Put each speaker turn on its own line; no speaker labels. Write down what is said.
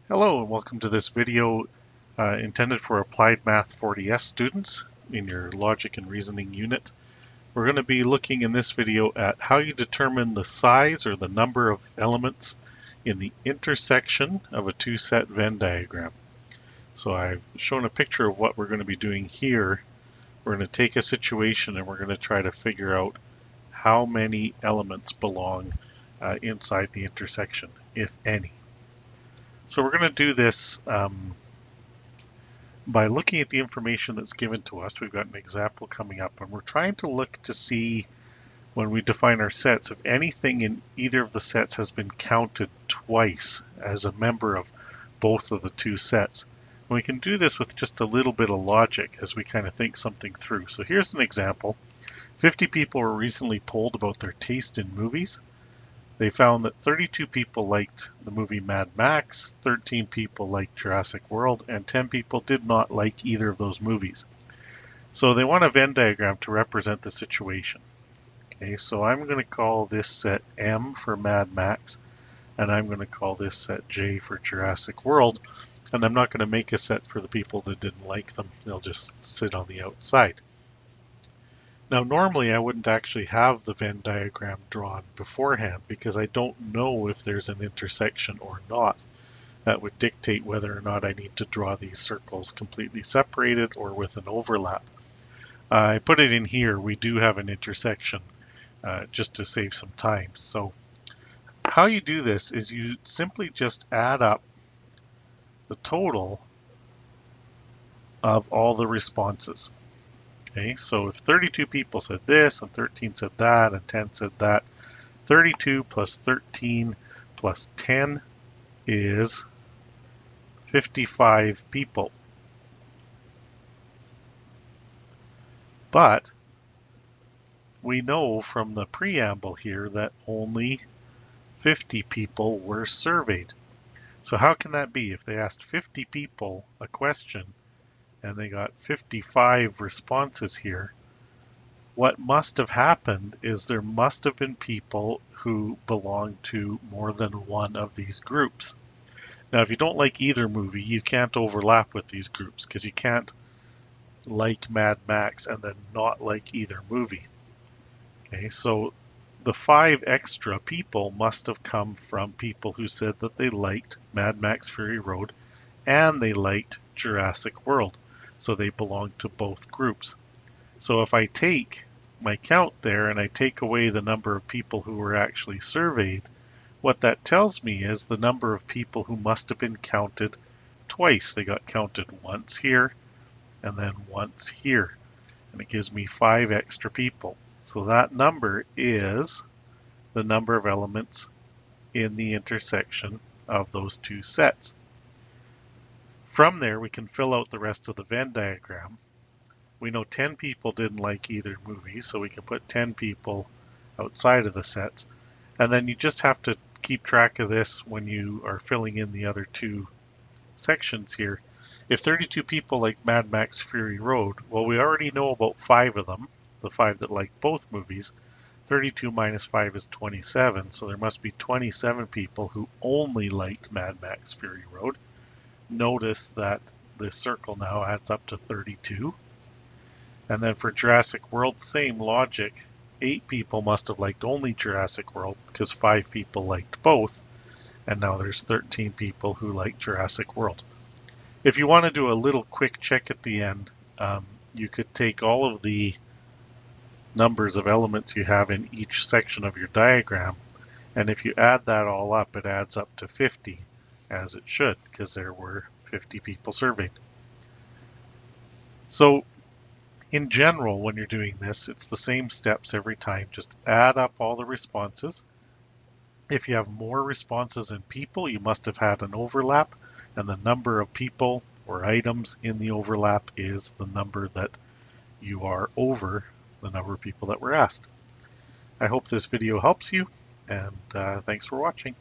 Hello and welcome to this video intended for Applied Math 40S students in your Logic and Reasoning unit. We're going to be looking in this video at how you determine the size or the number of elements in the intersection of a two-set Venn diagram. So I've shown a picture of what we're going to be doing here. We're going to take a situation and we're going to try to figure out how many elements belong inside the intersection, if any. So we're going to do this by looking at the information that's given to us. We've got an example coming up, and we're trying to look to see when we define our sets if anything in either of the sets has been counted twice as a member of both of the two sets. And we can do this with just a little bit of logic as we kind of think something through. So here's an example. 50 people were recently polled about their taste in movies. They found that 32 people liked the movie Mad Max, 13 people liked Jurassic World, and 10 people did not like either of those movies. So they want a Venn diagram to represent the situation. Okay, so I'm going to call this set M for Mad Max, and I'm going to call this set J for Jurassic World, and I'm not going to make a set for the people that didn't like them. They'll just sit on the outside. Now, normally I wouldn't actually have the Venn diagram drawn beforehand because I don't know if there's an intersection or not. That would dictate whether or not I need to draw these circles completely separated or with an overlap. I put it in here. We do have an intersection just to save some time. So how you do this is you simply just add up the total of all the responses. Okay, so if 32 people said this, and 13 said that, and 10 said that, 32 plus 13 plus 10 is 55 people. But we know from the preamble here that only 50 people were surveyed. So how can that be? If they asked 50 people a question, and they got 55 responses here, what must have happened is there must have been people who belong to more than one of these groups. Now, if you don't like either movie, you can't overlap with these groups because you can't like Mad Max and then not like either movie. Okay, so the 5 extra people must have come from people who said that they liked Mad Max Fury Road and they liked Jurassic World. So they belong to both groups. So if I take my count there and I take away the number of people who were actually surveyed, what that tells me is the number of people who must have been counted twice. They got counted once here and then once here. And it gives me 5 extra people. So that number is the number of elements in the intersection of those two sets. From there, we can fill out the rest of the Venn diagram. We know 10 people didn't like either movie, so we can put 10 people outside of the sets. And then you just have to keep track of this when you are filling in the other two sections here. If 32 people like Mad Max Fury Road, well, we already know about 5 of them, the 5 that like both movies. 32 minus 5 is 27, so there must be 27 people who only liked Mad Max Fury Road. Notice that the circle now adds up to 32. And then for Jurassic World, same logic. 8 people must have liked only Jurassic World because 5 people liked both. And now there's 13 people who like Jurassic World. If you want to do a little quick check at the end, you could take all of the numbers of elements you have in each section of your diagram. And if you add that all up, it adds up to 50. As it should, because there were 50 people surveyed. So in general, when you're doing this, it's the same steps every time. Just add up all the responses. If you have more responses than people, you must have had an overlap, and the number of people or items in the overlap is the number that you are over the number of people that were asked. I hope this video helps you, and thanks for watching.